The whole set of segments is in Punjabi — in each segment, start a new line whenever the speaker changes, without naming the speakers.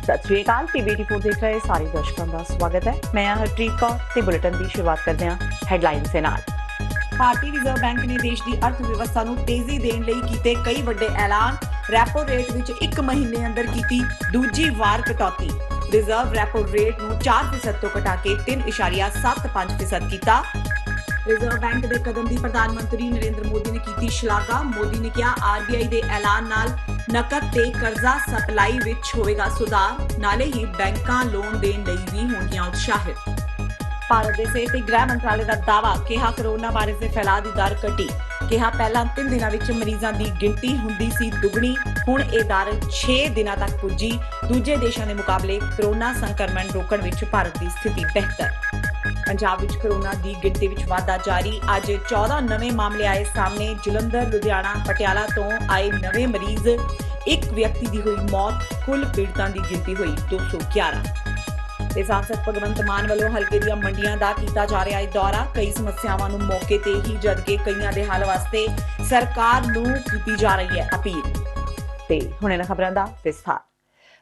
सत श्री अकाल टीवी84 देख रहे सारे दर्शकों का स्वागत है। मैं हरप्रीत कौर ते बुलेटिन की शुरुआत करते हैं हैडलाइनस दे नाल। भारतीय रिजर्व बैंक ने देश की अर्थव्यवस्था नूं तेजी देण लई कीते कई वड्डे ऐलान। रैपो रेट विच 1 महीने अंदर कीती दूजी वार कटौती। रिजर्व रैपो रेट नूं 4% तो घटा के 3.75% कीता। रिजर्व बैंक के कदम की प्रधानमंत्री नरेंद्र मोदी ने की शलाघा। मोदी ने कहा आरबीआई के ऐलान नाल नकद ते कर्जा सप्लाई विच होवेगा सुधार, नाले ही बैंकां लोन देण लई भी होणगीआं उत्साहित। भारत के सेहत ते गृह मंत्रालय का दावा, कहा कोरोना वायरस के फैलाव की दर घटी। कहा पहला 3 दिनों विच मरीजों की गिनती हुंदी सी दुगनी, हुण यह दर 6 दिनों तक पुजी। दूजे देशों के मुकाबले कोरोना संक्रमण रोकण विच भारत की स्थिति बेहतर। पंजाब विच कोरोना की गिनती विच वाधा जारी। अज 14 नवे मामले आए सामने। जलंधर, लुधियाना, पटियाला तो आए नवे मरीज। एक व्यक्ति की हुई मौत। कुल पीड़ितों की गिनती हुई 211। सांसद भगवंत मान वालों हल्के दी मंडियां दा कीता जा रहा है दौरा। कई समस्यावां नूं मौके ते ही जदकि कईयां दे हल वास्ते सरकार नूं कीती जा रही है अपील। ते हुणे इन्हां खबरां दा विस्तार।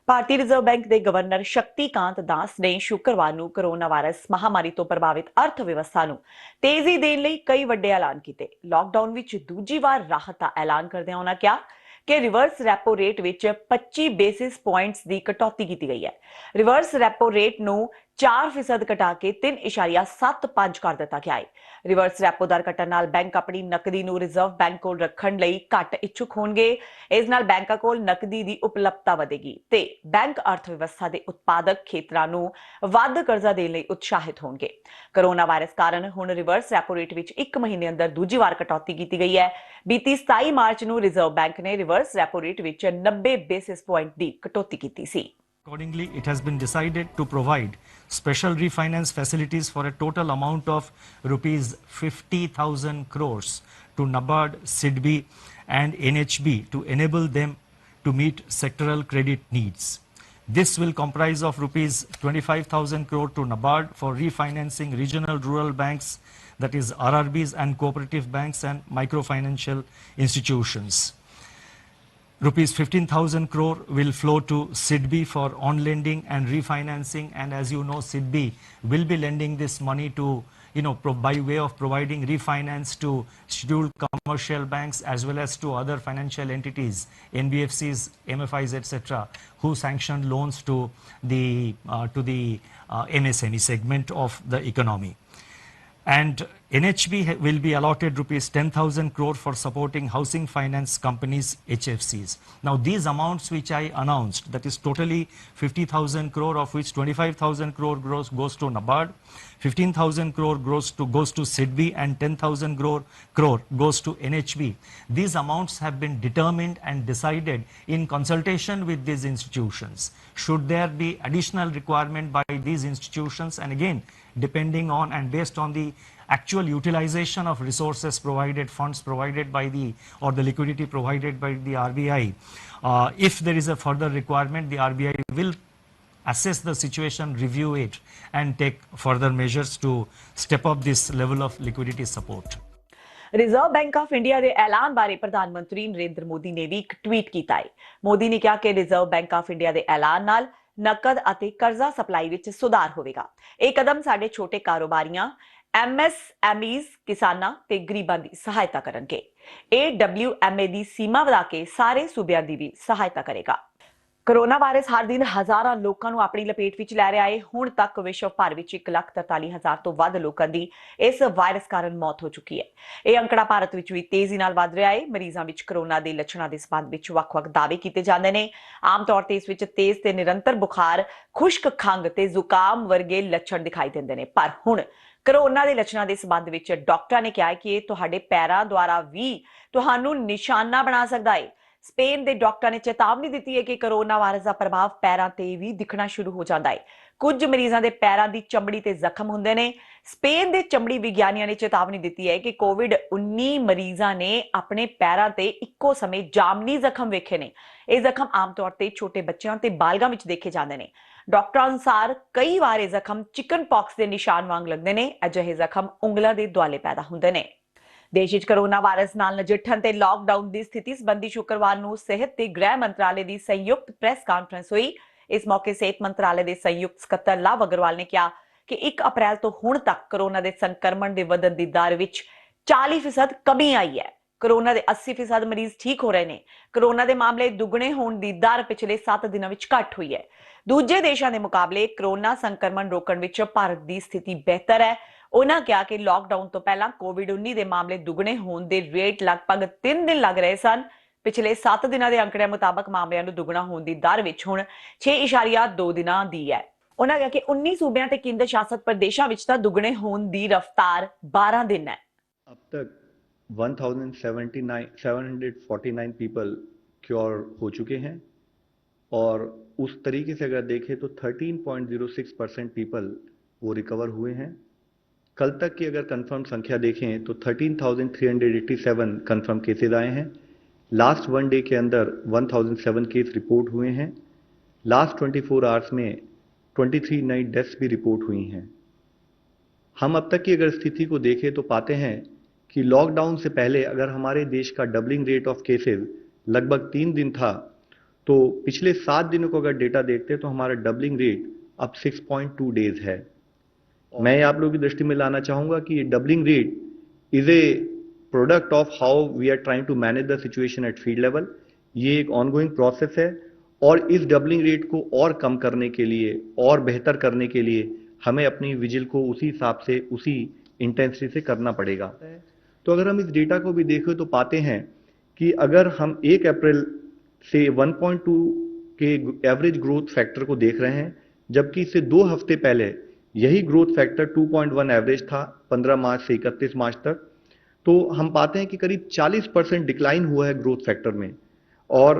भारतीय रिजर्व बैंक के गवर्नर शक्तिकांत दास ने शुक्रवार नूं कोरोना वायरस महामारी तो प्रभावित अर्थव्यवस्था नूं तेजी देण लई कई वड्डे ऐलान कीते। लॉकडाउन विच दूजी वार राहत दा ऐलान करदिआं उन्हां कहा कि reverse rapport rate which 25 basis points की कटौती की गई है। रिवर्स रैपो रेट नूं 4% घटा के 3.75 कर दिता गया है। रिवर्स रैपो दर घटण नाल बैंक अपनी नकदी नूं रिजर्व बैंक कोल रखण लई घट इच्छुक होणगे। इस नाल बैंकां कोल नकदी की उपलब्धता वधेगी ते बैंक अर्थव्यवस्था के उत्पादक खेत्रां नूं वध कर्जा देण लई उत्साहित होणगे। कोरोना वायरस कारण हुण रिवर्स रैपो रेट विच 1 महीने अंदर दूजी वार कटौती की गई है। बीती 27 मार्च नूं रिजर्व बैंक ने reverse rapport rate which 90 basis point की कटौती की सी।
Accordingly, it has been decided to provide special refinance facilities for a total amount of rupees 50,000 crores to NABARD, SIDBI and NHB to enable them to meet sectoral credit needs. This will comprise of rupees 25,000 crore to NABARD for refinancing regional rural banks, that is RRBs and cooperative banks and microfinancial institutions. Rupees 15,000 crore will flow to SIDBI for on-lending and refinancing, and as you know, SIDBI will be lending this money to, by way of providing refinance to scheduled commercial banks as well as to other financial entities, NBFCs, MFIs, etc., who sanction loans to the MSME segment of the economy. And NHB will be allotted rupees 10,000 crore for supporting housing finance companies, HFCs. Now these amounts which I announced, that is totally 50,000 crore, of which 25,000 crore goes to NABARD, 15,000 crore goes to SIDBI and 10,000 crore goes to NHB. These amounts have been determined and decided in consultation with these institutions. Should there be additional requirement by these institutions, and again depending on and based on the actual utilization of resources provided, funds provided by the liquidity provided by the RBI, if there is a further requirement, the RBI will assess the situation, review it and take further measures to step up this level of liquidity support.
Reserve bank of India के ऐलान बारे प्रधानमंत्री नरेंद्र मोदी ने भी एक ट्वीट किया है। मोदी ने कहा कि रिजर्व बैंक ऑफ इंडिया के ऐलान नाल नकद अते कर्जा सप्लाई विच सुधार होवेगा। यह कदम साडे छोटे कारोबारियां, MSMEs, किसानां ते गरीबां दी सहायता करनगे। AWMA दी सीमा वधा के सारे सूबियां दी भी सहायता करेगा। कोरोना वायरस हर दिन हजारां लोकां नूं अपनी लपेट विच लै रहा है। हुण तक विश्व भर विच 1,43,000 तो वध लोकां दी इस वायरस कारण मौत हो चुकी है। यह अंकड़ा भारत विच भी तेजी नाल वध रहा है। मरीजां विच कोरोना दे लक्षणां दे संबंध विच वख-वख दावे कीते जांदे ने। आम तौर ते इस विच तेज ते निरंतर बुखार, खुश्क खंघ ते जुकाम वर्गे लक्षण दिखाई दिंदे ने। पर हुण कोरोना दे लक्षणां दे संबंध विच डॉक्टरां ने कहा है कि यह तुहाडे पैरां द्वारा भी तुहानूं निशाना बना सकदा है। स्पेन के डॉक्टर ने चेतावनी दी है कि कोरोना वायरस का प्रभाव पैरों ते भी दिखना शुरू हो जाता है। कुछ मरीजों के पैरों की चमड़ी ते जख्म होंदे ने। स्पेन के चमड़ी विज्ञानियों ने चेतावनी दी है कि कोविड-19 मरीजों ने अपने पैरों ते इक्को समय जामनी जख्म वेखे ने। ये जख्म आमतौर पर छोटे बच्चों ते बालगां विच देखे जाते हैं। डॉक्टर अनुसार कई बार ये जख्म चिकन पॉक्स के निशान वांग लगते हैं। अजिहे जख्म उंगलों के दुआले पैदा होंदे ने। देश विच कोरोना वायरस नाल नजिठण ते लॉकडाउन की स्थिति संबंधी शुक्रवार नूं सेहत ते गृह मंत्रालय की संयुक्त प्रेस कॉन्फ्रेंस हुई। ਇਸ ਮੌਕੇ ਸਿਹਤ ਮੰਤਰਾਲੇ ਦੇ ਸੰਯੁਕਤ ਸਕੱਤਰ ਲਵ ਅਗਰਵਾਲ ਨੇ ਕਿਹਾ ਕਿ 1 ਅਪ੍ਰੈਲ ਤੋਂ ਹੁਣ ਤੱਕ ਕੋਰੋਨਾ ਦੇ ਸੰਕਰਮਣ ਦੇ ਵਧਣ ਦੀ ਦਰ ਵਿੱਚ 40% ਕਮੀ ਆਈ ਹੈ। ਕੋਰੋਨਾ ਦੇ 80% ਮਰੀਜ਼ ਠੀਕ ਹੋ ਰਹੇ ਨੇ। ਕੋਰੋਨਾ ਦੇ ਮਾਮਲੇ ਦੁੱਗਣੇ ਹੋਣ ਦੀ ਦਰ ਪਿਛਲੇ 7 ਦਿਨਾਂ ਵਿੱਚ ਘਟ ਹੋਈ ਹੈ। ਦੂਜੇ ਦੇਸ਼ਾਂ ਦੇ ਮੁਕਾਬਲੇ ਕੋਰੋਨਾ ਸੰਕਰਮਣ ਰੋਕਣ ਵਿੱਚ ਭਾਰਤ ਦੀ ਸਥਿਤੀ ਬਿਹਤਰ ਹੈ। ਉਹਨਾਂ ਕਿਹਾ ਕਿ ਲਾਕਡਾਊਨ ਤੋਂ ਪਹਿਲਾਂ ਕੋਵਿਡ-19 ਦੇ ਮਾਮਲੇ ਦੁੱਗਣੇ ਹੋਣ ਦੇ ਰੇਟ ਲਗਭਗ 3 ਦਿਨ ਲੱਗ ਰਹੇ ਸਨ। ਪਿਛਲੇ 7 ਦਿਨਾਂ ਦੇ ਅੰਕੜਿਆਂ ਮੁਤਾਬਕ ਮਾਮਲਿਆਂ ਨੂੰ ਦੁੱਗਣਾ ਹੋਣ ਦੀ ਦਰ ਵਿੱਚ ਹੁਣ 6.2 ਦਿਨਾਂ ਦੀ ਹੈ। ਉਹਨਾਂ ਕਿਹਾ ਕਿ 19 ਸੂਬਿਆਂ ਤੇ ਕੇਂਦਰ ਸ਼ਾਸਤ ਪ੍ਰਦੇਸ਼ਾਂ ਵਿੱਚ ਤਾਂ ਦੁੱਗਣੇ ਹੋਣ ਦੀ ਰਫ਼ਤਾਰ 12 ਦਿਨ ਹੈ।
अब तक 1749 पीपल क्योर हो चुके हैं और उस तरीके से अगर देखें तो 13.06% पीपल वो रिकवर हुए हैं। कल तक की अगर कंफर्म संख्या देखें तो 13,387 कंफर्म केसेज आए हैं। लास्ट वन डे के अंदर 1007 केस रिपोर्ट हुए हैं। लास्ट 24 आवर्स में 23 नई डेथ्स भी रिपोर्ट हुई हैं। हम अब तक की अगर स्थिति को देखें तो पाते हैं कि लॉकडाउन से पहले अगर हमारे देश का डबलिंग रेट ऑफ केसेस लगभग 3 दिन था, तो पिछले 7 दिनों को अगर डेटा देखते तो हमारा डबलिंग रेट अब 6.2 डेज है। मैं आप लोगों की दृष्टि में लाना चाहूंगा कि ये doubling rate is a product of how we are trying to manage the situation at field level. ये एक ऑनगोइंग प्रोसेस है और इस डबलिंग रेट को और कम करने के लिए और बेहतर करने के लिए हमें अपनी विजिल को उसी हिसाब से उसी इंटेंसिटी से करना पड़ेगा। तो अगर हम इस डेटा को भी देखें तो पाते हैं कि अगर हम 1 अप्रैल से 1.2 के एवरेज ग्रोथ फैक्टर को देख रहे हैं, जबकि इससे 2 हफ्ते पहले यही ग्रोथ फैक्टर 2.1 एवरेज था 15 मार्च से 31 मार्च तक, तो हम पाते हैं कि करीब 40% डिक्लाइन हुआ है ग्रोथ फैक्टर में। और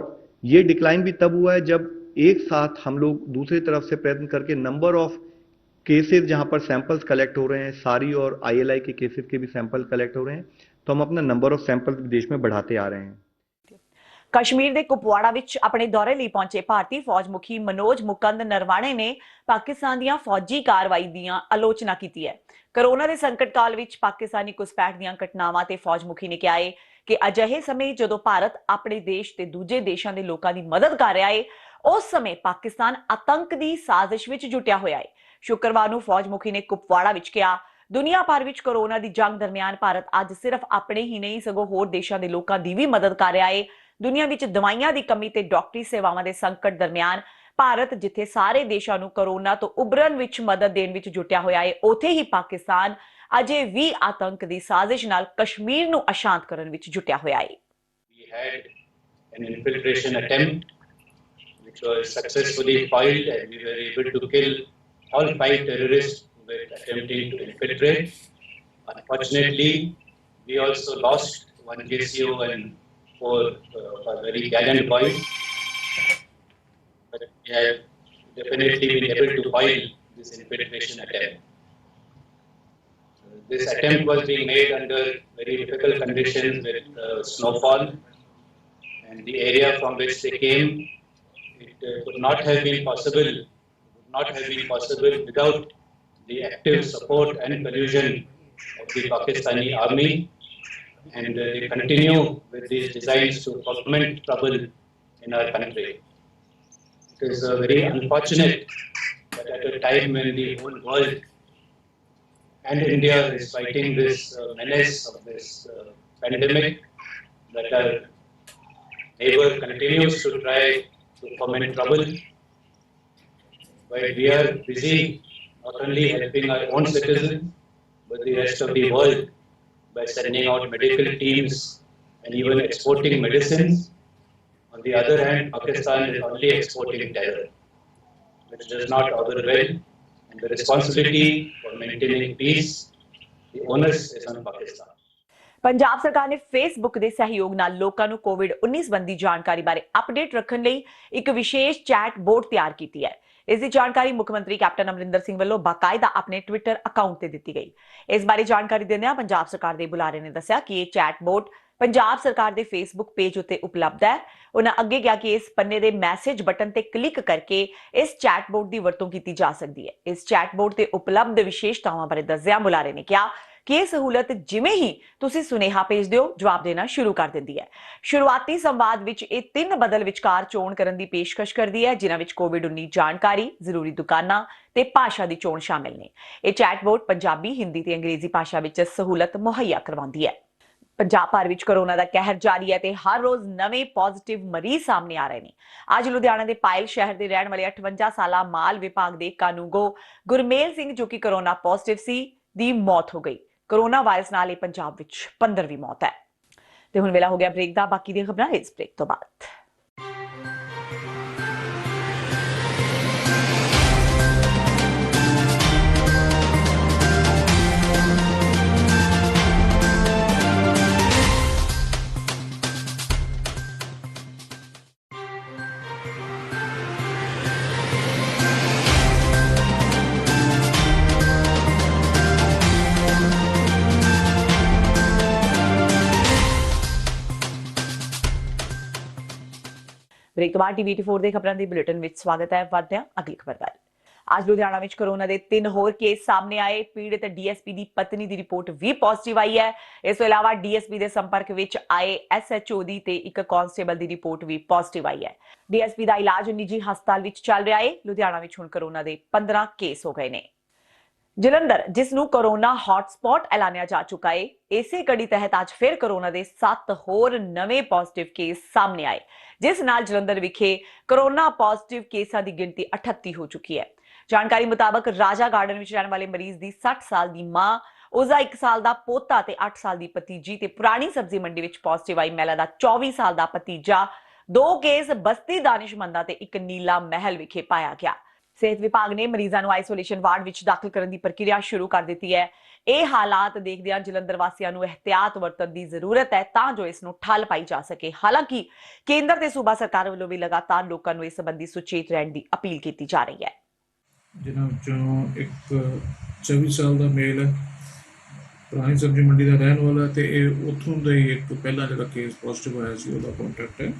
ये डिक्लाइन भी तब हुआ है जब एक साथ हम लोग दूसरी तरफ से प्रयत्न करके नंबर ऑफ केसेस जहां पर सैंपल्स कलेक्ट हो रहे हैं, सारी और ILI के केसेस के भी सैंपल कलेक्ट हो रहे हैं, तो हम अपना नंबर ऑफ सैंपल देश में बढ़ाते आ रहे हैं।
ਕਸ਼ਮੀਰ ਦੇ ਕੁਪਵਾੜਾ ਵਿੱਚ ਆਪਣੇ ਦੌਰੇ ਲਈ ਪਹੁੰਚੇ ਭਾਰਤੀ ਫੌਜ ਮੁਖੀ ਮਨੋਜ ਮੁਕੰਦ ਨਰਵਾਣੇ ਨੇ ਪਾਕਿਸਤਾਨ ਦੀਆਂ ਫੌਜੀ ਕਾਰਵਾਈ ਦੀਆਂ ਆਲੋਚਨਾ ਕੀਤੀ ਹੈ। ਕੋਰੋਨਾ ਦੇ ਸੰਕਟ ਕਾਲ ਵਿੱਚ ਪਾਕਿਸਤਾਨੀ ਘੁਸਪੈਠ ਦੀਆਂ ਘਟਨਾਵਾਂ ਤੇ ਫੌਜ ਮੁਖੀ ਨੇ ਕਿਹਾ ਹੈ ਕਿ ਅਜਿਹੇ ਸਮੇਂ ਜਦੋਂ ਭਾਰਤ ਆਪਣੇ ਦੇਸ਼ ਤੇ ਦੂਜੇ ਦੇਸ਼ਾਂ ਦੇ ਲੋਕਾਂ ਦੀ ਮਦਦ ਕਰ ਰਿਹਾ ਹੈ, ਉਸ ਸਮੇਂ ਪਾਕਿਸਤਾਨ ਆਤੰਕ ਦੀ ਸਾਜ਼ਿਸ਼ ਵਿੱਚ ਜੁਟਿਆ ਹੋਇਆ ਹੈ। ਸ਼ੁੱਕਰਵਾਰ ਨੂੰ ਫੌਜ ਮੁਖੀ ਨੇ ਕੁਪਵਾੜਾ ਵਿੱਚ ਕਿਹਾ, ਦੁਨੀਆ ਭਰ ਵਿੱਚ ਕੋਰੋਨਾ ਦੀ ਜੰਗ ਦਰਮਿਆਨ ਭਾਰਤ ਅੱਜ ਸਿਰਫ ਆਪਣੇ ਹੀ ਨਹੀਂ ਸਗੋਂ ਹੋਰ ਦੇਸ਼ਾਂ ਦੇ ਲੋਕਾਂ ਦੀ ਵੀ ਮਦਦ ਕਰ ਰਿਹਾ ਹੈ। ਦੁਨੀਆ ਵਿੱਚ ਦਵਾਈਆਂ ਦੀ ਕਮੀ ਤੇ ਡਾਕਟਰੀ ਸੇਵਾਵਾਂ ਦੇ ਸੰਕਟ ਦਰਮਿਆਨ ਭਾਰਤ ਜਿੱਥੇ ਸਾਰੇ ਦੇਸ਼ਾਂ ਨੂੰ ਕੋਰੋਨਾ ਤੋਂ ਉਭਰਨ ਵਿੱਚ ਮਦਦ ਦੇਣ ਵਿੱਚ ਜੁਟਿਆ ਹੋਇਆ ਹੈ, ਉੱਥੇ ਹੀ ਪਾਕਿਸਤਾਨ ਅਜੇ ਵੀ ਆਤੰਕ ਦੀ ਸਾਜ਼ਿਸ਼ ਨਾਲ ਕਸ਼ਮੀਰ ਨੂੰ ਅਸ਼ਾਂਤ ਕਰਨ ਵਿੱਚ ਜੁਟਿਆ ਹੋਇਆ ਹੈ।
We had an infiltration attempt which was successfully foiled and we were able to kill all 5 terrorists who were attempting to infiltrate. Unfortunately, we also lost 1 KCO and 4 very gallant boys. But we have definitely been able to foil this infiltration attempt. This attempt was being made under very difficult conditions with snowfall, and the area from which they came, it would not have been possible without the active support and collusion of the Pakistani army, and they continue with these designs to foment trouble in our country. It is very unfortunate that at a time when the whole world and India is fighting this menace of this pandemic, that our neighbor continues to try to foment trouble, while we are busy not only helping our own citizens, but the rest of the world by sending out medical teams and even exporting medicines. On the other hand, Pakistan is only exporting terror, which does not augur well, and the responsibility for maintaining peace, the onus is on Pakistan.
Punjab ਸਰਕਾਰ ਨੇ ਫੇਸਬੁੱਕ ਦੇ ਸਹਿਯੋਗ ਨਾਲ ਲੋਕਾਂ ਨੂੰ ਕੋਵਿਡ-19 ਸੰਬੰਧੀ ਜਾਣਕਾਰੀ ਬਾਰੇ ਅਪਡੇਟ ਰੱਖਣ ਲਈ ਇੱਕ ਵਿਸ਼ੇਸ਼ ਚੈਟ ਬੋਰਡ ਤਿਆਰ ਕੀਤੀ ਹੈ। ਇਸ ਦੀ ਜਾਣਕਾਰੀ ਮੁੱਖ ਮੰਤਰੀ ਕੈਪਟਨ ਅਮਰਿੰਦਰ ਸਿੰਘ ਵੱਲੋਂ ਬਾਕਾਇਦਾ ਆਪਣੇ ਟਵਿੱਟਰ ਅਕਾਊਂਟ ਤੇ ਦਿੱਤੀ ਗਈ। ਇਸ ਬਾਰੇ ਜਾਣਕਾਰੀ ਦਿੰਦਿਆਂ ਪੰਜਾਬ ਸਰਕਾਰ ਦੇ ਬੁਲਾਰੇ ਨੇ ਦੱਸਿਆ ਕਿ ਇਹ ਚੈਟ ਬੋਰਡ ਪੰਜਾਬ ਸਰਕਾਰ ਦੇ ਫੇਸਬੁੱਕ ਪੇਜ ਉੱਤੇ ਉਪਲਬਧ ਹੈ। ਉਹਨਾਂ ਅੱਗੇ ਕਿਹਾ ਕਿ ਇਸ ਪੰਨੇ ਦੇ ਮੈਸੇਜ ਬਟਨ ਤੇ ਕਲਿੱਕ ਕਰਕੇ ਇਸ ਚੈਟ ਬੋਰਡ ਦੀ ਵਰਤੋਂ ਕੀਤੀ ਜਾ ਸਕਦੀ ਹੈ। ਇਸ ਚੈਟ ਬੋਰਡ ਤੇ ਉਪਲਬਧ ਵਿਸ਼ੇਸ਼ਤਾਵਾਂ ਬਾਰੇ ਦੱਸਦਿਆਂ ਬੁਲਾਰੇ ਨੇ ਕਿਹਾ ਕਿ ਇਹ ਸਹੂਲਤ ਜਿਵੇਂ ਹੀ ਤੁਸੀਂ ਸੁਨੇਹਾ ਭੇਜਦੇ ਹੋ ਜਵਾਬ ਦੇਣਾ ਸ਼ੁਰੂ ਕਰ ਦਿੰਦੀ ਹੈ। ਸ਼ੁਰੂਆਤੀ ਸੰਵਾਦ ਵਿੱਚ ਇਹ 3 ਬਦਲ ਵਿਚਕਾਰ ਚੋਣ ਕਰਨ ਦੀ ਪੇਸ਼ਕਸ਼ ਕਰਦੀ ਹੈ, ਜਿਨ੍ਹਾਂ ਵਿੱਚ ਕੋਵਿਡ-19 ਜਾਣਕਾਰੀ, ਜ਼ਰੂਰੀ ਦੁਕਾਨਾਂ ਤੇ ਭਾਸ਼ਾ ਦੀ ਚੋਣ ਸ਼ਾਮਿਲ ਨੇ। ਇਹ ਚੈਟਬੋਟ ਪੰਜਾਬੀ, ਹਿੰਦੀ ਤੇ ਅੰਗਰੇਜ਼ੀ ਭਾਸ਼ਾ ਵਿੱਚ ਸਹੂਲਤ ਮੁਹੱਈਆ ਕਰਵਾਉਂਦੀ ਹੈ। ਪੰਜਾਬ ਭਰ ਵਿੱਚ ਕੋਰੋਨਾ ਦਾ ਕਹਿਰ ਜਾਰੀ ਹੈ ਤੇ ਹਰ ਰੋਜ਼ ਨਵੇਂ ਪੋਜ਼ਿਟਿਵ ਮਰੀਜ਼ ਸਾਹਮਣੇ ਆ ਰਹੇ ਨੇ। ਅੱਜ ਲੁਧਿਆਣਾ ਦੇ ਪਾਇਲ ਸ਼ਹਿਰ ਦੇ ਰਹਿਣ ਵਾਲੇ 58 ਸਾਲਾ ਮਾਲ ਵਿਭਾਗ ਦੇ ਕਾਨੂੰਗੋ ਗੁਰਮੇਲ ਸਿੰਘ, ਜੋ ਕਿ ਕੋਰੋਨਾ ਪੋਜ਼ਿਟਿਵ ਸੀ, ਦੀ ਮੌਤ ਹੋ ਗਈ। ਕੋਰੋਨਾ ਵਾਇਰਸ ਨਾਲ ਇਹ ਪੰਜਾਬ ਵਿੱਚ 15ਵੀਂ ਮੌਤ ਹੈ। ਤੇ ਹੁਣ ਵੇਲਾ ਹੋ ਗਿਆ ਬ੍ਰੇਕ ਦਾ। ਬਾਕੀ ਦੀਆਂ ਖਬਰਾਂ ਇਸ ਬ੍ਰੇਕ ਤੋਂ ਬਾਅਦ। ਬ੍ਰੇਕ ਤੋਂ ਬਾਅਦ TV84 ਦੇ ਖਬਰਾਂ ਦੇ ਬੁਲੇਟਿਨ ਵਿੱਚ ਸਵਾਗਤ ਹੈ। ਵਧਦੇ ਹਾਂ ਅਗਲੀ ਖਬਰ ਵੱਲ। ਅੱਜ ਲੁਧਿਆਣਾ ਵਿੱਚ ਕੋਰੋਨਾ ਦੇ 3 ਹੋਰ ਕੇਸ ਸਾਹਮਣੇ ਆਏ। ਪੀੜਤ ਡੀਐਸਪੀ ਦੀ ਪਤਨੀ ਦੀ ਰਿਪੋਰਟ ਵੀ ਪੋਜ਼ਿਟਿਵ ਆਈ ਹੈ। ਇਸ ਤੋਂ ਇਲਾਵਾ ਡੀਐਸਪੀ ਦੇ ਸੰਪਰਕ ਵਿੱਚ ਆਏ ਐਸਐਚਓ ਦੀ ਤੇ ਇੱਕ ਕਾਂਸਟੇਬਲ ਦੀ ਰਿਪੋਰਟ ਵੀ ਪੋਜ਼ਿਟਿਵ ਆਈ ਹੈ। ਡੀਐਸਪੀ ਦਾ ਇਲਾਜ ਨਿੱਜੀ ਹਸਪਤਾਲ ਵਿੱਚ ਚੱਲ ਰਿਹਾ ਹੈ। ਲੁਧਿਆਣਾ ਵਿੱਚ ਹੁਣ ਕੋਰੋਨਾ ਦੇ 15 ਕੇਸ ਹੋ ਗਏ ਨੇ। ਜਲੰਧਰ, ਜਿਸ ਨੂੰ ਕੋਰੋਨਾ ਹੌਟਸਪੌਟ ਐਲਾਨਿਆ ਜਾ ਚੁੱਕਾ ਹੈ, ਇਸੇ ਕੜੀ ਤਹਿਤ ਅੱਜ ਫਿਰ ਕੋਰੋਨਾ ਦੇ 7 ਹੋਰ ਨਵੇਂ ਪੋਜ਼ਿਟਿਵ ਕੇਸ ਸਾਹਮਣੇ ਆਏ, ਜਿਸ ਨਾਲ ਜਲੰਧਰ ਵਿਖੇ ਕੋਰੋਨਾ ਪੋਜ਼ਿਟਿਵ ਕੇਸਾਂ ਦੀ ਗਿਣਤੀ 38 ਹੋ ਚੁੱਕੀ ਹੈ। ਜਾਣਕਾਰੀ ਮੁਤਾਬਕ ਰਾਜਾ ਗਾਰਡਨ ਵਿੱਚ ਰਹਿਣ ਵਾਲੇ ਮਰੀਜ਼ ਦੀ 60 ਸਾਲ ਦੀ ਮਾਂ, ਉਸਦਾ 1 ਸਾਲ ਦਾ ਪੋਤਾ ਤੇ 8 ਸਾਲ ਦੀ ਭਤੀਜੀ ਤੇ ਪੁਰਾਣੀ ਸਬਜ਼ੀ ਮੰਡੀ ਵਿੱਚ ਪੋਜ਼ਿਟਿਵ ਆਈ ਮਹਿਲਾ ਦਾ 24 ਸਾਲ ਦਾ ਭਤੀਜਾ। 2 ਕੇਸ ਬਸਤੀ ਦਾਨਿਸ਼ਮੰਦਾ ਤੇ ਇੱਕ ਨੀਲਾ ਮਹਿਲ ਵਿਖੇ ਪਾਇਆ ਗਿਆ। ਸਿਹਤ ਵਿਭਾਗ ਨੇ ਮਰੀਜ਼ਾਂ ਨੂੰ ਆਈਸੋਲੇਸ਼ਨ ਵਾਰਡ ਵਿੱਚ ਦਾਖਲ ਕਰਨ ਦੀ ਪ੍ਰਕਿਰਿਆ ਸ਼ੁਰੂ ਕਰ ਦਿੱਤੀ ਹੈ। ਇਹ ਹਾਲਾਤ ਦੇਖਦਿਆਂ ਜਲੰਧਰ ਵਾਸੀਆਂ ਨੂੰ ਇਹਤਿਆਤ ਵਰਤਣ ਦੀ ਜ਼ਰੂਰਤ ਹੈ ਤਾਂ ਜੋ ਇਸ ਨੂੰ ਠੱਲ ਪਾਈ ਜਾ ਸਕੇ। ਹਾਲਾਂਕਿ ਕੇਂਦਰ ਤੇ ਸੂਬਾ ਸਰਕਾਰ ਵੱਲੋਂ ਵੀ ਲਗਾਤਾਰ ਲੋਕਾਂ ਨੂੰ ਇਸ ਸੰਬੰਧੀ ਸੁਚੇਤ ਰਹਿਣ ਦੀ ਅਪੀਲ ਕੀਤੀ ਜਾ ਰਹੀ ਹੈ।
ਜਿਨ੍ਹਾਂ ਵਿੱਚੋਂ ਇੱਕ 24 ਸਾਲ ਦਾ ਮੇਲ ਹੈ, ਪੁਰਾਣੀ ਸਬਜ਼ੀ ਮੰਡੀ ਦਾ ਰਹਿਣ ਵਾਲਾ, ਤੇ ਇਹ ਉੱਥੋਂ ਦਾ ਹੀ ਇੱਕ ਪਹਿਲਾਂ ਜਿਹੜਾ ਕੇਸ ਪੋਜ਼ਿਟਿਵ ਆਇਆ ਸੀ ਉਹਦਾ ਕੰਟੈਕਟ ਹੈ।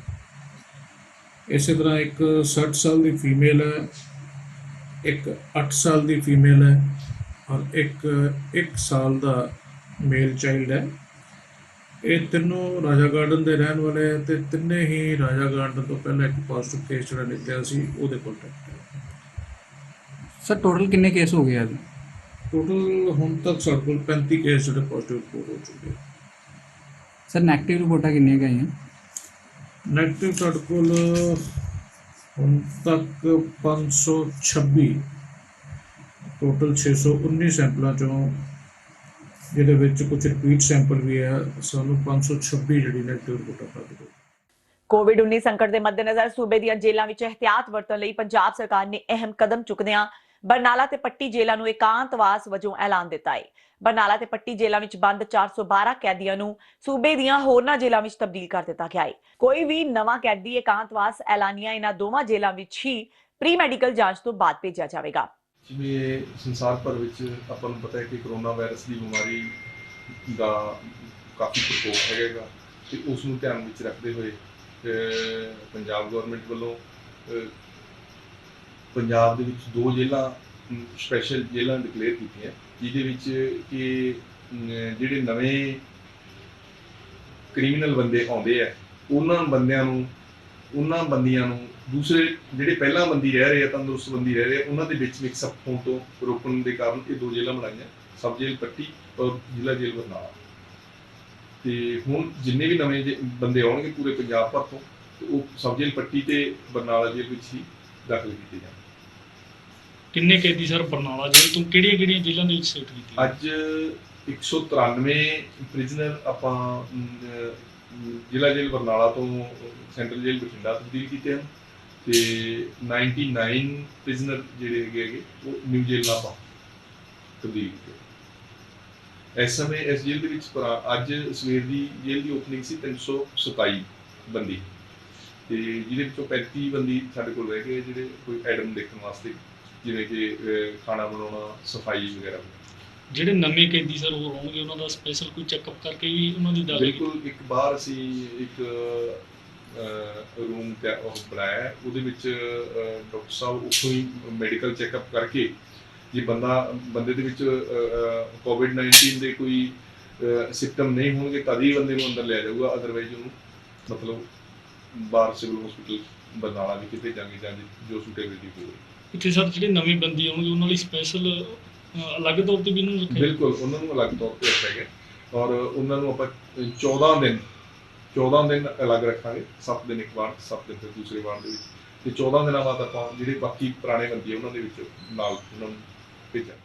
ਇਸੇ ਤਰ੍ਹਾਂ ਇੱਕ 60 ਸਾਲ ਦੀ ਫੀਮੇਲ ਹੈ, ਇੱਕ 8 ਸਾਲ ਦੀ ਫੀਮੇਲ ਹੈ ਔਰ ਇੱਕ 1 ਸਾਲ ਦਾ ਮੇਲ ਚਾਈਲਡ ਹੈ। ਇਹ ਤਿੰਨੋਂ ਰਾਜਾ ਗਾਰਡਨ ਦੇ ਰਹਿਣ ਵਾਲੇ ਹੈ ਤੇ ਤਿੰਨੇ ਹੀ ਰਾਜਾ ਗਾਰਡਨ ਤੋਂ ਪਹਿਲਾਂ ਇੱਕ ਪੋਜ਼ਿਟਿਵ ਕੇਸ ਜਿਹੜਾ ਨਿਕਲਿਆ ਸੀ ਉਹਦੇ ਕੰਟੈਕਟ ਹੈ।
ਸਰ ਟੋਟਲ ਕਿੰਨੇ ਕੇਸ ਹੋ ਗਏ ਅੱਜ?
ਟੋਟਲ ਹੁਣ ਤੱਕ ਸਾਡੇ ਕੋਲ 35 ਕੇਸ ਜਿਹੜੇ ਪੋਜ਼ਿਟਿਵ ਰਿਪੋਰਟ ਹੋ ਚੁੱਕੇ।
ਸਰ ਨੈਗੇਟਿਵ ਰਿਪੋਰਟਾਂ ਕਿੰਨੀਆਂ ਕੁ ਆਈਆਂ?
ਨੈਗੇਟਿਵ ਸਾਡੇ ਕੋਲ ਹੁਣ ਤੱਕ 526, ਟੋਟਲ 619 ਸੈਂਪਲਾਂ ਚੋਂ, ਜਿਹਦੇ ਵਿੱਚ ਕੁਝ ਰਿਪੀਟ ਸੈਂਪਲ ਵੀ ਹੈ, ਸਾਨੂੰ 526 ਜਿਹੜੀ ਨੈਗੇਟਿਵ ਰਿਪੋਰਟਾਂ ਪ੍ਰਾਪਤ ਹੋਈ।
ਕੋਵਿਡ-19 ਸੰਕਟ ਦੇ ਮੱਦੇਨਜ਼ਰ ਸੂਬੇ ਦੀਆਂ ਜੇਲ੍ਹਾਂ ਵਿੱਚ ਇਹਤਿਆਤ ਵਰਤਣ ਲਈ ਪੰਜਾਬ ਸਰਕਾਰ ਨੇ ਅਹਿਮ ਕਦਮ ਚੁੱਕਦਿਆਂ ਬਰਨਾਲਾ ਤੇ ਪੱਟੀ ਜੇਲ੍ਹਾਂ ਨੂੰ ਇਕਾਂਤਵਾਸ ਵਜੋਂ ਐਲਾਨ ਦਿੱਤਾ ਹੈ। ਬਰਨਾਲਾ ਤੇ ਪੱਟੀ ਜੇਲ੍ਹਾਂ ਵਿੱਚ ਬੰਦ 412 ਕੈਦੀਆਂ ਨੂੰ ਸੂਬੇ ਦੀਆਂ ਹੋਰਨਾਂ ਜੇਲ੍ਹਾਂ ਵਿੱਚ ਤਬਦੀਲ ਕਰ ਦਿੱਤਾ ਗਿਆ ਹੈ। ਕੋਈ ਵੀ ਨਵਾਂ ਕੈਦੀ ਇਕਾਂਤਵਾਸ ਐਲਾਨੀਆਂ ਇਹਨਾਂ ਦੋਵਾਂ ਜੇਲ੍ਹਾਂ ਵਿੱਚ ਹੀ ਪ੍ਰੀ ਮੈਡੀਕਲ ਜਾਂਚ ਤੋਂ ਬਾਅਦ ਭੇਜਿਆ ਜਾਵੇਗਾ।
ਜਿਵੇਂ ਸੰਸਾਰ ਭਰ ਵਿੱਚ ਆਪਾਂ ਨੂੰ ਪਤਾ ਹੈ ਕਿ ਕਰੋਨਾ ਵਾਇਰਸ ਦੀ ਬਿਮਾਰੀ ਦਾ ਕਾਫੀ ਪ੍ਰਕੋਪ ਹੈਗਾ ਤੇ ਉਸ ਨੂੰ ਧਿਆਨ ਵਿੱਚ ਰੱਖਦੇ ਹੋਏ ਪੰਜਾਬ ਗਵਰਨਮੈਂਟ ਵੱਲੋਂ ਪੰਜਾਬ ਦੇ ਵਿੱਚ 2 ਜੇਲ੍ਹਾਂ ਸਪੈਸ਼ਲ ਜੇਲ੍ਹਾਂ ਡਿਕਲੇਅਰ ਕੀਤੀਆਂ, ਜਿਹਦੇ ਵਿੱਚ ਕਿ ਜਿਹੜੇ ਨਵੇਂ ਕ੍ਰਿਮੀਨਲ ਬੰਦੇ ਆਉਂਦੇ ਆ ਉਹਨਾਂ ਬੰਦੀਆਂ ਨੂੰ ਦੂਸਰੇ ਜਿਹੜੇ ਪਹਿਲਾਂ ਬੰਦੀ ਰਹਿ ਰਹੇ ਆ, ਤੰਦਰੁਸਤ ਬੰਦੀ ਰਹਿ ਰਹੇ ਆ, ਉਹਨਾਂ ਦੇ ਵਿੱਚ ਮਿਕਸਅਪ ਹੋਣ ਤੋਂ ਰੋਕਣ ਦੇ ਕਾਰਨ ਇਹ 2 ਜੇਲ੍ਹਾਂ ਬਣਾਈਆਂ, ਸਬ ਜੇਲ੍ਹ ਪੱਟੀ ਔਰ ਜ਼ਿਲ੍ਹਾ ਜੇਲ੍ਹ ਬਰਨਾਲਾ। ਤੇ ਹੁਣ ਜਿੰਨੇ ਵੀ ਨਵੇਂ ਬੰਦੇ ਆਉਣਗੇ ਪੂਰੇ ਪੰਜਾਬ ਭਰ ਤੋਂ, ਉਹ ਸਬ ਜੇਲ੍ਹ ਪੱਟੀ ਤੇ ਬਰਨਾਲਾ ਜੇਲ੍ਹ ਵਿੱਚ ਹੀ ਦਾਖਲ ਕੀਤੇ ਜਾਣ।
ਕਿੰਨੇ ਕੈਦੀ ਸਰ ਬਰਨਾਲਾ ਜੇਲ੍ਹ ਤੋਂ ਕਿਹੜੀਆਂ ਜੇਲ੍ਹਾਂ ਦੇ ਵਿੱਚ ਸ਼ਿਫਟ ਕੀਤੇ?
ਅੱਜ 193 ਪ੍ਰਿਜ਼ਨਰ ਆਪਾਂ ਜ਼ਿਲ੍ਹਾ ਜੇਲ੍ਹ ਬਰਨਾਲਾ ਤੋਂ ਸੈਂਟਰਲ ਜੇਲ੍ਹ ਬਠਿੰਡਾ ਤਬਦੀਲ ਕੀਤੇ ਹਨ ਤੇ 99 ਪ੍ਰਿਜ਼ਨਰ ਜਿਹੜੇ ਹੈਗੇ ਉਹ ਨਿਊ ਜੇਲ੍ਹ ਨਾਭਾ ਤਬਦੀਲ ਕੀਤੇ। ਇਸ ਸਮੇਂ ਇਸ ਜੇਲ੍ਹ ਦੇ ਵਿੱਚ ਅੱਜ ਸਵੇਰ ਦੀ ਜੇਲ੍ਹ ਦੀ ਓਪਨਿੰਗ ਸੀ 327 ਬੰਦੀ, ਤੇ ਜਿਹਦੇ ਵਿੱਚੋਂ 35 ਬੰਦੀ ਸਾਡੇ ਕੋਲ ਰਹਿ ਗਏ ਜਿਹੜੇ ਕੋਈ ਐਡਮ ਦੇਖਣ ਵਾਸਤੇ, ਜਿਵੇਂ ਕਿ ਖਾਣਾ ਬਣਾਉਣਾ, ਸਫਾਈ ਵਗੈਰਾ।
ਜਿਹੜੇ ਨਵੇਂ ਕੈਦੀ ਸਰ ਉਹ ਹੋਣਗੇ ਉਹਨਾਂ ਦਾ ਸਪੈਸ਼ਲ ਕੋਈ ਚੈੱਕਅਪ ਕਰਕੇ ਵੀ ਉਹਨਾਂ ਦੀ ਦਾਖਲ?
ਬਿਲਕੁਲ, ਇੱਕ ਬਾਹਰ ਅਸੀਂ ਇੱਕ ਰੂਮ ਬਣਾਇਆ, ਉਹਦੇ ਵਿੱਚ ਡਾਕਟਰ ਸਾਹਿਬ ਉੱਥੋਂ ਹੀ ਮੈਡੀਕਲ ਚੈੱਕਅਪ ਕਰਕੇ ਜੇ ਬੰਦੇ ਦੇ ਵਿੱਚ ਕੋਵਿਡ-19 ਦੇ ਕੋਈ ਸਿਮਟਮ ਨਹੀਂ ਹੋਣਗੇ ਤਦ ਹੀ ਬੰਦੇ ਨੂੰ ਅੰਦਰ ਲਿਆ ਜਾਊਗਾ, ਅਦਰਵਾਈਜ਼ ਉਹਨੂੰ ਮਤਲਬ ਬਾਹਰ ਸਿਵਲ ਹਸਪੀਟਲ ਬਰਨਾਲਾ ਵਿਖੇ ਭੇਜਾਂਗੇ ਜਾਂ ਜੋ ਸੂਟੇਬਿਲਿਟੀ ਹੋਵੇ।
ਇੱਥੇ ਸਰ ਜਿਹੜੇ ਨਵੇਂ ਬੰਦੀ ਆਉਣਗੇ ਉਹਨਾਂ ਲਈ ਸਪੈਸ਼ਲ ਅਲੱਗ ਤੌਰ ਤੇ ਵੀ ਇਹਨੂੰ ਰੱਖਿਆ?
ਬਿਲਕੁਲ, ਉਹਨਾਂ ਨੂੰ ਅਲੱਗ ਤੌਰ ਤੇ ਰੱਖਿਆ ਗਿਆ ਔਰ ਉਹਨਾਂ ਨੂੰ ਆਪਾਂ 14 ਦਿਨ ਅਲੱਗ ਰੱਖਾਂਗੇ, 7 ਦਿਨ ਇੱਕ ਵਾਰ, 7 ਦਿਨ ਫਿਰ ਦੂਸਰੇ ਵਾਰ ਦੇ ਵਿੱਚ, ਤੇ 14 ਦਿਨਾਂ ਬਾਅਦ ਆਪਾਂ ਜਿਹੜੇ ਬਾਕੀ ਪੁਰਾਣੇ ਬੰਦੀ ਆ ਉਹਨਾਂ ਦੇ ਵਿੱਚ ਨਾਲ ਉਹਨਾਂ ਨੂੰ ਭੇਜਾਂਗੇ।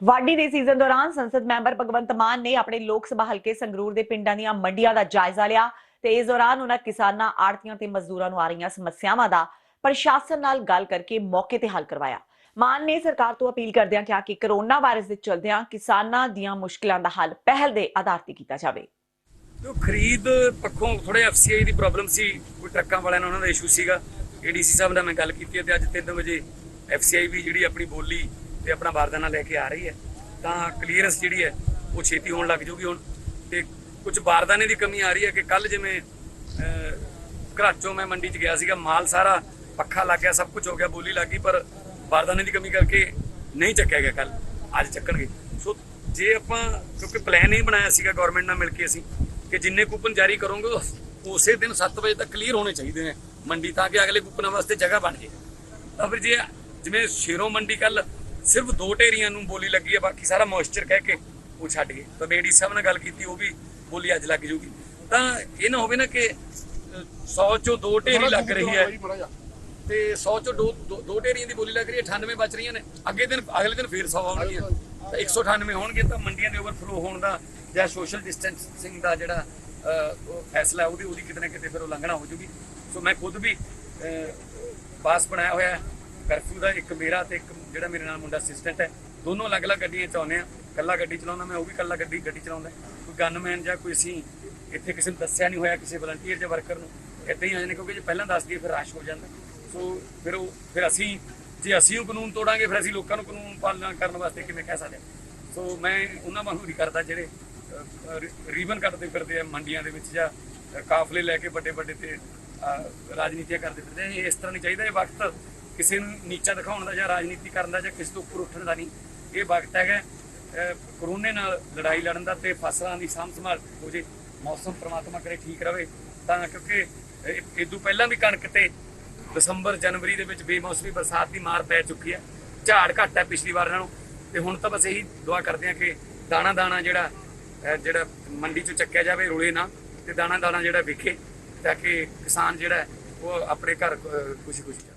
ਵਾਢੀ ਦੇ ਸੀਜ਼ਨ ਦੌਰਾਨ ਸੰਸਦ ਮੈਂਬਰ ਭਗਵੰਤ ਮਾਨ ਨੇ ਆਪਣੇ ਲੋਕ ਸਭਾ ਹਲਕੇ ਸੰਗਰੂਰ ਦੇ ਪਿੰਡਾਂ ਦੀਆਂ ਮੰਡੀਆਂ ਦਾ ਜਾਇਜ਼ਾ ਲਿਆ ਤੇ ਇਸ ਦੌਰਾਨ ਉਹਨਾਂ ਕਿਸਾਨਾਂ, ਆੜ੍ਹਤੀਆਂ ਤੇ ਮਜ਼ਦੂਰਾਂ ਨੂੰ ਆ ਰਹੀਆਂ ਸਮੱਸਿਆਵਾਂ ਦਾ ਪ੍ਰਸ਼ਾਸਨ ਨਾਲ ਗੱਲ ਕਰਕੇ ਮੌਕੇ ਤੇ ਹੱਲ ਕਰਵਾਇਆ। ਮਾਨ ਨੇ ਸਰਕਾਰ ਤੋਂ ਅਪੀਲ ਕਰਦਿਆਂ ਕਿਹਾ ਕਿ ਕਰੋਨਾ ਵਾਇਰਸ ਦੇ ਚਲਦਿਆਂ ਕਿਸਾਨਾਂ ਦੀਆਂ ਮੁਸ਼ਕਲਾਂ ਦਾ ਹੱਲ ਪਹਿਲ ਦੇ ਆਧਾਰ ਤੇ ਕੀਤਾ ਜਾਵੇ।
ਜੋ ਖਰੀਦ ਪੱਖੋਂ ਥੋੜੇ ਐਫਸੀਆਈ ਦੀ ਪ੍ਰੋਬਲਮ ਸੀ, ਕੋਈ ਟਰੱਕਾਂ ਵਾਲਿਆਂ ਨਾਲ ਉਹਨਾਂ ਦਾ ਇਸ਼ੂ ਸੀਗਾ। ਏਡੀਸੀ ਸਾਹਿਬ ਨਾਲ ਮੈਂ ਗੱਲ ਕੀਤੀ ਤੇ ਅੱਜ 3 ਵਜੇ ਐਫਸੀਆਈ ਵੀ ਜਿਹੜੀ ਆਪਣੀ ਬੋਲੀ ਤੇ ਆਪਣਾ ਬਾਰਦਾਨਾ ਲੈ ਕੇ ਆ ਰਹੀ ਹੈ, ਤਾਂ ਕਲੀਅਰੈਂਸ ਜਿਹੜੀ ਹੈ ਉਹ ਛੇਤੀ ਹੋਣ ਲੱਗ ਜੂਗੀ। ਹੁਣ ਤੇ ਕੁਝ ਬਾਰਦਾਨੇ ਦੀ ਕਮੀ ਆ ਰਹੀ ਹੈ ਕਿ ਕੱਲ ਜਿਵੇਂ ਘਰਾਚੋਂ ਮੈਂ ਮੰਡੀ 'ਚ ਗਿਆ ਸੀਗਾ, ਮਾਲ ਸਾਰਾ ਪੱਖਾ ਲੱਗ ਗਿਆ, ਸਭ ਕੁਝ ਹੋ ਗਿਆ, ਬੋਲੀ ਲੱਗ ਗਈ, ਪਰ ਬਾਰਦਾਨੇ ਦੀ ਕਮੀ ਕਰਕੇ ਨਹੀਂ ਚੱਕਿਆ ਗਿਆ। ਕੱਲ ਅੱਜ ਚੱਕਣਗੇ। ਸੋ ਜੇ ਆਪਾਂ ਕਿਉਂਕਿ ਪਲਾਨ ਇਹ ਬਣਾਇਆ ਸੀਗਾ ਗਵਰਨਮੈਂਟ ਨਾਲ ਮਿਲ ਕੇ ਅਸੀਂ ਕਿ ਜਿੰਨੇ ਕੂਪਨ ਜਾਰੀ ਕਰੋਗੇ ਉਸੇ ਦਿਨ 7 ਵਜੇ ਤੱਕ ਕਲੀਅਰ ਹੋਣੇ ਚਾਹੀਦੇ ਨੇ ਮੰਡੀ, ਤਾਂ ਕਿ ਅਗਲੇ ਕੂਪਨਾਂ ਵਾਸਤੇ ਜਗ੍ਹਾ ਬਣ ਜੇ। ਤਾਂ ਫਿਰ ਜੇ ਜਿਵੇਂ ਸ਼ੇਰੋਂ ਮੰਡੀ ਕੱਲ ਸਿਰਫ 2 ਢੇਰੀਆਂ ਨੂੰ ਬੋਲੀ ਲੱਗੀ ਹੈ, ਬਾਕੀ ਸਾਰਾ ਮੋਇਸਚਰ ਕਹਿ ਕੇ ਉਹ ਛੱਡ ਗਏ। ਤਾਂ ਏਡੀ ਸਾਹਿਬ ਨਾਲ ਗੱਲ ਕੀਤੀ, ਉਹ ਵੀ ਬੋਲੀ ਅੱਜ ਲੱਗ ਜੂਗੀ। ਤਾਂ ਇਹ ਨਾ ਹੋਵੇ ਨਾ ਕਿ 100 ਚੋਂ 2 ਢੇਰੀ ਲੱਗ ਰਹੀ ਹੈ ਤੇ 100 ਚੋਂ 2 ਢੇਰੀਆਂ ਦੀ ਬੋਲੀ ਲੱਗ ਰਹੀ ਹੈ, 98 ਬਚ ਰਹੀਆਂ ਨੇ। ਅਗਲੇ ਦਿਨ ਫੇਰ 100 ਆਉਣਗੀਆਂ, ਤਾਂ 198 ਹੋਣਗੇ। ਤਾਂ ਮੰਡੀਆਂ ਦੇ ਓਵਰਫਲੋ ਹੋਣ ਦਾ ਜਾਂ ਸੋਸ਼ਲ ਡਿਸਟੈਂਸਿੰਗ ਦਾ ਜਿਹੜਾ ਫੈਸਲਾ ਉਹਦੀ ਕਿਤੇ ਨਾ ਕਿਤੇ ਫਿਰ ਉਲੰਘਣਾ ਹੋ ਜੂਗੀ। ਸੋ ਮੈਂ ਖੁਦ ਵੀ ਪਾਸ ਬਣਾਇਆ ਹੋਇਆ ਕਰਫਿਊ ਦਾ, ਇੱਕ ਮੇਰਾ ਤੇ ਇੱਕ ਜਿਹੜਾ ਮੇਰੇ ਨਾਲ ਮੁੰਡਾ ਅਸਿਸਟੈਂਟ ਹੈ, ਦੋਨੋਂ ਅਲੱਗ-ਅਲੱਗ ਗੱਡੀਆਂ ਚਲਾਉਂਦੇ ਆ। ਇਕੱਲਾ ਗੱਡੀ ਚਲਾਉਂਦਾ ਮੈਂ, ਉਹ ਵੀ ਇਕੱਲਾ ਗੱਡੀ ਚਲਾਉਂਦਾ। ਕੋਈ ਗਨਮੈਨ ਜਾਂ ਕੋਈ ਅਸੀਂ ਇੱਥੇ ਕਿਸੇ ਨੂੰ ਦੱਸਿਆ ਨਹੀਂ ਹੋਇਆ, ਕਿਸੇ ਵਲੰਟੀਅਰ ਜਾਂ ਵਰਕਰ ਨੂੰ ਇੱਦਾਂ ਹੀ ਆ ਜਾਂਦੇ, ਕਿਉਂਕਿ ਜੇ ਪਹਿਲਾਂ ਦੱਸ ਦਈਏ ਫਿਰ ਰਸ਼ ਹੋ ਜਾਂਦਾ। ਸੋ ਫਿਰ ਅਸੀਂ ਉਹ ਕਾਨੂੰਨ ਤੋੜਾਂਗੇ, ਫਿਰ ਅਸੀਂ ਲੋਕਾਂ ਨੂੰ ਕਾਨੂੰਨ ਪਾਲਣਾ ਕਰਨ ਵਾਸਤੇ ਕਿਵੇਂ ਕਹਿ ਸਕਦੇ। ਸੋ ਮੈਂ ਉਹਨਾਂ ਵਾਂਗੂ ਨਹੀਂ ਕਰਦਾ ਜਿਹੜੇ ਰੀਬਨ ਕੱਟਦੇ ਫਿਰਦੇ ਆ ਮੰਡੀਆਂ ਦੇ ਵਿੱਚ ਜਾਂ ਕਾਫਲੇ ਲੈ ਕੇ ਵੱਡੇ ਤੇ ਰਾਜਨੀਤੀਆਂ ਕਰਦੇ ਫਿਰਦੇ। ਇਹ ਇਸ ਤਰ੍ਹਾਂ ਨਹੀਂ ਚਾਹੀਦਾ। ਇਹ ਵਕਤ ਕਿਸੇ ਨੂੰ ਨੀਚਾ ਦਿਖਾਉਣ ਦਾ ਜਾਂ ਰਾਜਨੀਤੀ ਕਰਨ ਦਾ ਜਾਂ ਕਿਸੇ ਤੋਂ ਉੱਪਰ ਉੱਠਣ ਦਾ ਨਹੀਂ। ਇਹ ਵਕਤ ਹੈਗਾ ਕਰੋਨੇ ਨਾਲ ਲੜਾਈ ਲੜਨ ਦਾ ਤੇ ਫਸਲਾਂ ਦੀ ਸਾਂਭ ਸੰਭਾਲ ਹੋ ਜੇ, ਮੌਸਮ ਪ੍ਰਮਾਤਮਾ ਕਰੇ ਠੀਕ ਰਵੇ। ਤਾਂ ਕਿਉਂਕਿ ਇਦੋਂ ਪਹਿਲਾਂ ਵੀ ਕਣਕ ਤੇ ਦਸੰਬਰ ਜਨਵਰੀ ਦੇ ਵਿੱਚ ਬੇਮੌਸਮੀ ਬਰਸਾਤ ਦੀ ਮਾਰ ਪੈ ਚੁੱਕੀ ਹੈ, ਝਾੜ ਘੱਟ ਹੈ ਪਿਛਲੀ ਵਾਰ ਨਾਲੋਂ। ਤੇ ਹੁਣ ਤਾਂ ਬਸ ਇਹੀ ਦੁਆ ਕਰਦੇ ਹਾਂ ਕਿ ਦਾਣਾ ਜਿਹੜਾ ਮੰਡੀ 'ਚੋਂ ਚੱਕਿਆ ਜਾਵੇ, ਰੁਲੇ ਨਾ, ਤੇ ਦਾਣਾ ਜਿਹੜਾ ਵਿਕੇ, ਤਾਂ ਕਿ ਕਿਸਾਨ ਜਿਹੜਾ ਉਹ ਆਪਣੇ ਘਰ ਖੁਸ਼ੀ ਜਾਵੇ।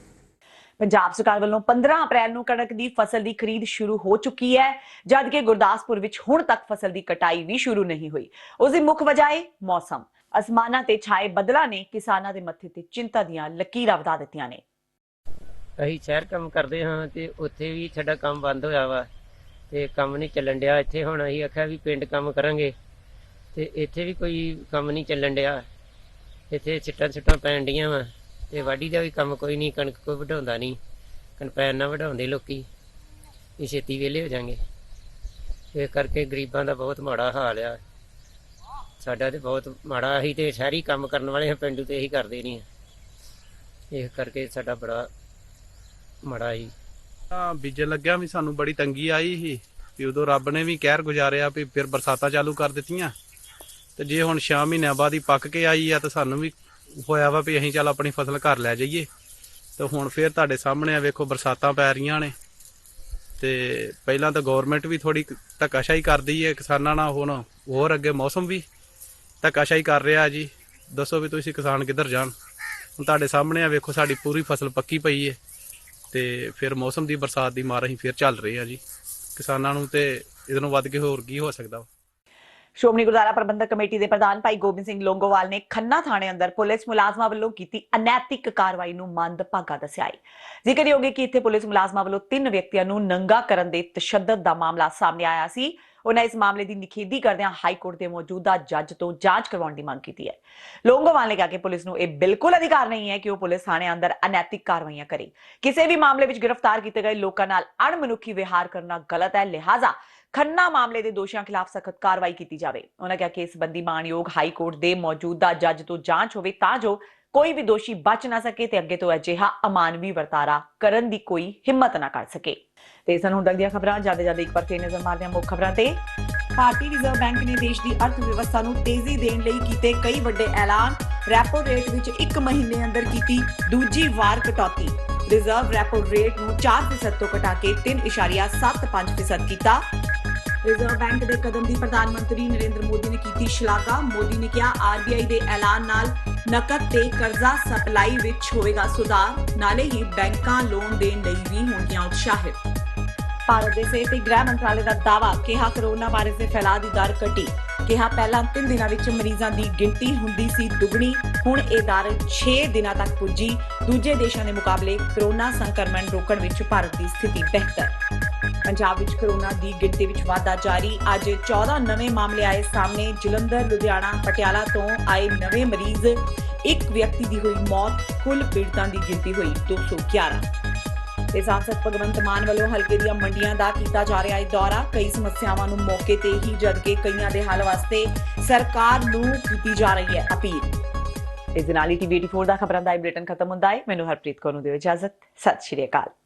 ਪੰਜਾਬ ਸਰਕਾਰ ਵੱਲੋਂ 15 ਅਪ੍ਰੈਲ ਨੂੰ ਕਣਕ ਦੀ ਫਸਲ ਦੀ ਖਰੀਦ ਸ਼ੁਰੂ ਹੋ ਚੁੱਕੀ ਹੈ, ਜਦਕਿ ਗੁਰਦਾਸਪੁਰ ਵਿੱਚ ਹੁਣ ਤੱਕ ਫਸਲ ਦੀ ਕਟਾਈ ਵੀ ਸ਼ੁਰੂ ਨਹੀਂ ਹੋਈ। ਉਸ ਦੀ ਮੁੱਖ ਵਜ੍ਹਾ ਹੈ ਮੌਸਮ। ਅਸਮਾਨਾਂ ਤੇ ਛਾਏ ਬੱਦਲਾਂ ਨੇ ਕਿਸਾਨਾਂ ਦੇ ਮੱਥੇ ਤੇ ਚਿੰਤਾ ਦੀਆਂ ਲਕੀਰਾਂ ਵਧਾ ਦਿੱਤੀਆਂ ਨੇ।
ਅਸੀਂ ਸ਼ਹਿਰ ਕੰਮ ਕਰਦੇ ਹਾਂ ਤੇ ਉੱਥੇ ਵੀ ਸਾਡਾ ਕੰਮ ਬੰਦ ਹੋਇਆ ਵਾ ਤੇ ਕੰਮ ਨਹੀਂ ਚੱਲਣ ਡਿਆ। ਇੱਥੇ ਹੁਣ ਅਸੀਂ ਆਖਿਆ ਵੀ ਪਿੰਡ ਕੰਮ ਕਰਾਂਗੇ ਤੇ ਇੱਥੇ ਵੀ ਕੋਈ ਕੰਮ ਨਹੀਂ ਚੱਲਣ ਡਿਆ। ਇੱਥੇ ਛਿੱਟਾਂ ਪੈਣ ਡੀਆਂ ਵਾ ਤੇ ਵਾਢੀ ਦਾ ਵੀ ਕੰਮ ਕੋਈ ਨਹੀਂ, ਕਣਕ ਕੋਈ ਵਢਾਉਂਦਾ ਨਹੀਂ, ਕੰਪੈਨ ਨਾਲ ਵਢਾਉਂਦੇ ਲੋਕੀ, ਇਹ ਛੇਤੀ ਵਿਹਲੇ ਹੋ ਜਾਣਗੇ। ਇਸ ਕਰਕੇ ਗਰੀਬਾਂ ਦਾ ਬਹੁਤ ਮਾੜਾ ਹਾਲ ਆ। ਸਾਡਾ ਤੇ ਬਹੁਤ ਮਾੜਾ। ਅਸੀਂ ਤੇ ਸ਼ਹਿਰੀ ਕੰਮ ਕਰਨ ਵਾਲੇ ਹਾਂ, ਪਿੰਡੂ ਤੇ ਇਹੀ ਕਰਦੇ ਨਹੀਂ ਆ। ਇਸ ਕਰਕੇ ਸਾਡਾ ਬੜਾ ਮਾੜਾ ਜੀ।
ਬੀਜਣ ਲੱਗਿਆ ਵੀ ਸਾਨੂੰ ਬੜੀ ਤੰਗੀ ਆਈ ਸੀ ਵੀ ਉਦੋਂ ਰੱਬ ਨੇ ਵੀ ਕਹਿਰ ਗੁਜ਼ਾਰਿਆ ਵੀ ਫਿਰ ਬਰਸਾਤਾਂ ਚਾਲੂ ਕਰ ਦਿੱਤੀਆਂ ਤੇ ਜੇ ਹੁਣ 6 ਮਹੀਨਿਆਂ ਬਾਅਦ ਹੀ ਪੱਕ ਕੇ ਆਈ ਆ ਤਾਂ ਸਾਨੂੰ ਵੀ ਹੋਇਆ ਵਾ ਵੀ ਅਸੀਂ ਚੱਲ ਆਪਣੀ ਫਸਲ ਘਰ ਲੈ ਜਾਈਏ। ਤੇ ਹੁਣ ਫਿਰ ਤੁਹਾਡੇ ਸਾਹਮਣੇ ਆ ਵੇਖੋ ਬਰਸਾਤਾਂ ਪੈ ਰਹੀਆਂ ਨੇ ਤੇ ਪਹਿਲਾਂ ਤਾਂ ਗਵਰਨਮੈਂਟ ਵੀ ਥੋੜੀ ਧੱਕਾਸ਼ਾਹੀ ਕਰਦੀ ਹੈ ਕਿਸਾਨਾਂ ਨਾਲ, ਹੁਣ ਹੋਰ ਅੱਗੇ ਮੌਸਮ ਵੀ ਧੱਕਾਸ਼ਾਹੀ ਕਰ ਰਿਹਾ ਜੀ। ਦੱਸੋ ਵੀ ਤੁਸੀਂ ਕਿਸਾਨ ਕਿੱਧਰ ਜਾਣ। ਹੁਣ ਤੁਹਾਡੇ ਸਾਹਮਣੇ ਆ ਵੇਖੋ ਸਾਡੀ ਪੂਰੀ ਫਸਲ ਪੱਕੀ ਪਈ ਹੈ ਤੇ ਫਿਰ ਮੌਸਮ ਦੀ ਬਰਸਾਤ ਦੀ ਮਾਰ ਅਸੀਂ ਫਿਰ ਚੱਲ ਰਹੇ ਆ ਜੀ। ਕਿਸਾਨਾਂ ਨੂੰ ਤੇ ਇਹਦੇ ਨਾਲੋਂ ਵੱਧ ਕੇ ਹੋਰ ਕੀ ਹੋ ਸਕਦਾ।
ਸ਼੍ਰੋਮਣੀ ਗੁਰਦੁਆਰਾ ਪ੍ਰਬੰਧਕ ਕਮੇਟੀ ਦੇ ਪ੍ਰਧਾਨ ਭਾਈ ਗੋਬਿੰਦ ਸਿੰਘ ਲੋਂਗੋਵਾਲ ਨੇ ਖੰਨਾ ਥਾਣੇ ਅੰਦਰ ਪੁਲਿਸ ਮੁਲਾਜ਼ਮਾਂ ਵੱਲੋਂ ਕੀਤੀ ਅਨੈਤਿਕ ਕਾਰਵਾਈ ਨੂੰ ਮੰਦਭਾਗਾ ਦੱਸਿਆ ਹੈ। ਜ਼ਿਕਰਯੋਗ ਹੈ ਕਿ ਇੱਥੇ ਪੁਲਿਸ ਮੁਲਾਜ਼ਮਾਂ ਵੱਲੋਂ 3 ਵਿਅਕਤੀਆਂ ਨੂੰ ਨੰਗਾ ਕਰਨ ਦੇ ਤਸ਼ੱਦਦ ਦਾ ਮਾਮਲਾ ਸਾਹਮਣੇ ਆਇਆ ਸੀ। ਉਹਨਾਂ ਇਸ ਮਾਮਲੇ ਦੀ ਨਿਖੇਧੀ ਕਰਦਿਆਂ ਹਾਈ ਕੋਰਟ ਦੇ ਮੌਜੂਦਾ ਜੱਜ ਤੋਂ ਜਾਂਚ ਕਰਵਾਉਣ ਦੀ ਮੰਗ ਕੀਤੀ ਹੈ। ਲੋਂਗੋਵਾਲ ਨੇ ਕਿਹਾ ਕਿ ਪੁਲਿਸ ਨੂੰ ਇਹ ਬਿਲਕੁਲ ਅਧਿਕਾਰ ਨਹੀਂ ਹੈ ਕਿ ਉਹ ਪੁਲਿਸ ਥਾਣੇ ਅੰਦਰ ਅਨੈਤਿਕ ਕਾਰਵਾਈਆਂ ਕਰੇ। ਕਿਸੇ ਵੀ ਮਾਮਲੇ ਵਿੱਚ ਗ੍ਰਿਫਤਾਰ ਕੀਤੇ ਗਏ ਲੋਕਾਂ ਨਾਲ ਅਣਮਨੁੱਖੀ ਵਿਹਾਰ ਕਰਨਾ ਗਲਤ ਹੈ, ਲਿਹਾਜ਼ਾ ਖੰਨਾ ਮਾਮਲੇ ਦੇ ਦੋਸ਼ੀਆਂ ਖਿਲਾਫ ਸਖਤ ਕਾਰਵਾਈ ਕੀਤੀ ਜਾਵੇ। ਉਹਨਾਂ ਕਿਹਾ ਕਿ ਇਸ ਸੰਬੰਧੀ ਮਾਣਯੋਗ ਹਾਈ ਕੋਰਟ ਦੇ ਮੌਜੂਦਾ ਜੱਜ ਤੋਂ ਜਾਂਚ ਹੋਵੇ ਤਾਂ ਜੋ ਕੋਈ ਵੀ ਦੋਸ਼ੀ ਬਚ ਨਾ ਸਕੇ ਤੇ ਅੱਗੇ ਤੋਂ ਅਜਿਹਾ ਅਮਾਨਵੀ ਵਰਤਾਰਾ ਕਰਨ ਦੀ ਕੋਈ ਹਿੰਮਤ ਨਾ ਕਰ ਸਕੇ। ਤੇ ਸਾਨੂੰ ਹੁਣ ਤੱਕ ਦੀਆਂ ਖਬਰਾਂ ਜਿਆਦਾ ਇੱਕ ਵਾਰ ਫੇਰ ਨਜ਼ਰ ਮਾਰਦੇ ਹਾਂ ਮੁੱਖ ਖਬਰਾਂ ਤੇ। ਭਾਰਤੀ ਰਿਜ਼ਰਵ ਬੈਂਕ ਨੇ ਦੇਸ਼ ਦੀ ਅਰਥ ਵਿਵਸਥਾ ਨੂੰ ਤੇਜ਼ੀ ਦੇਣ ਲਈ ਕੀਤੇ ਕਈ ਵੱਡੇ ਐਲਾਨ। ਰੈਪੋ ਰੇਟ ਵਿੱਚ 1 ਮਹੀਨੇ ਅੰਦਰ ਕੀਤੀ ਦੂਜੀ ਵਾਰ ਕਟੌਤੀ। ਰਿਜ਼ਰਵ ਰੈਪੋ ਰੇਟ ਨੂੰ 4% ਤੋਂ ਘਟਾ ਕੇ 3.75% ਕੀਤਾ। ਰਿਜ਼ਰਵ ਬੈਂਕ ਦੇ ਕਦਮ ਦੀ ਪ੍ਰਧਾਨ ਮੰਤਰੀ ਨਰਿੰਦਰ ਮੋਦੀ ਨੇ ਕੀਤੀ ਸ਼ਲਾਘਾ। ਮੋਦੀ ਨੇ ਕਿਹਾ RBI ਦੇ ਐਲਾਨ ਨਾਲ ਨਕਦ ਤੇ ਕਰਜ਼ਾ ਸਪਲਾਈ ਵਿੱਚ ਹੋਵੇਗਾ ਸੁਧਾਰ, ਨਾਲੇ ਹੀ ਬੈਂਕਾਂ ਲੋਨ ਦੇਣ ਲਈ ਵੀ ਹੋਣਗੀਆਂ ਉਤਸ਼ਾਹਿਤ। ਭਾਰਤ ਦੇ ਸਿਹਤ ਤੇ ਗ੍ਰਹਿ ਮੰਤਰਾਲੇ ਦਾ ਦਾਅਵਾ, ਕਿਹਾ ਕਰੋਨਾ ਵਾਇਰਸ ਦੇ ਫੈਲਾਅ ਦੀ ਦਰ ਘਟੀ। ਕਿਹਾ ਪਹਿਲਾਂ 3 ਦਿਨਾਂ ਵਿੱਚ ਮਰੀਜ਼ਾਂ ਦੀ ਗਿਣਤੀ ਹੁੰਦੀ ਸੀ ਦੁੱਗਣੀ, ਹੁਣ ਇਹ ਦਰ 6 ਦਿਨਾਂ ਤੱਕ ਪੁੱਜੀ। ਦੂਜੇ ਦੇਸ਼ਾਂ ਦੇ ਮੁਕਾਬਲੇ ਕਰੋਨਾ ਸੰਕਰਮਣ ਰੋਕਣ ਵਿੱਚ ਭਾਰਤ ਦੀ ਸਥਿਤੀ ਬਿਹਤਰ। ਪੰਜਾਬ ਵਿੱਚ ਕਰੋਨਾ ਦੀ ਗਿਣਤੀ ਵਿੱਚ ਵਾਧਾ ਜਾਰੀ। ਅੱਜ 14 ਨਵੇਂ ਮਾਮਲੇ ਆਏ ਸਾਹਮਣੇ। ਜਲੰਧਰ, ਲੁਧਿਆਣਾ, ਪਟਿਆਲਾ ਤੋਂ ਆਏ ਨਵੇਂ ਮਰੀਜ਼। ਇੱਕ ਵਿਅਕਤੀ ਦੀ ਹੋਈ ਮੌਤ। ਕੁੱਲ ਪੀੜਤਾਂ ਦੀ ਗਿਣਤੀ ਹੋਈ 211। ਤੇ ਸਾਂਸਦ ਭਗਵੰਤ ਮਾਨ ਵੱਲੋਂ ਹਲਕੇ ਦੀਆਂ ਮੰਡੀਆਂ ਦਾ ਕੀਤਾ ਜਾ ਰਿਹਾ ਹੈ ਦੌਰਾ। ਕਈ ਸਮੱਸਿਆਵਾਂ ਨੂੰ ਮੌਕੇ ਤੇ ਹੀ ਜਦਕਿ ਕਈਆਂ ਦੇ ਹੱਲ ਵਾਸਤੇ ਸਰਕਾਰ ਨੂੰ ਕੀਤੀ ਜਾ ਰਹੀ ਹੈ ਅਪੀਲ। ਇਸ ਦੇ ਨਾਲ ਹੀ TV 84 ਦਾ ਖਬਰਾਂ ਦਾ ਬੁਲੇਟਿਨ ਖਤਮ ਹੁੰਦਾ ਹੈ। ਮੈਨੂੰ ਹਰਪ੍ਰੀਤ ਕੌਰ ਨੂੰ ਦਿਓ ਇਜਾਜ਼ਤ। ਸਤਿ ਸ਼੍ਰੀ ਅਕਾਲ।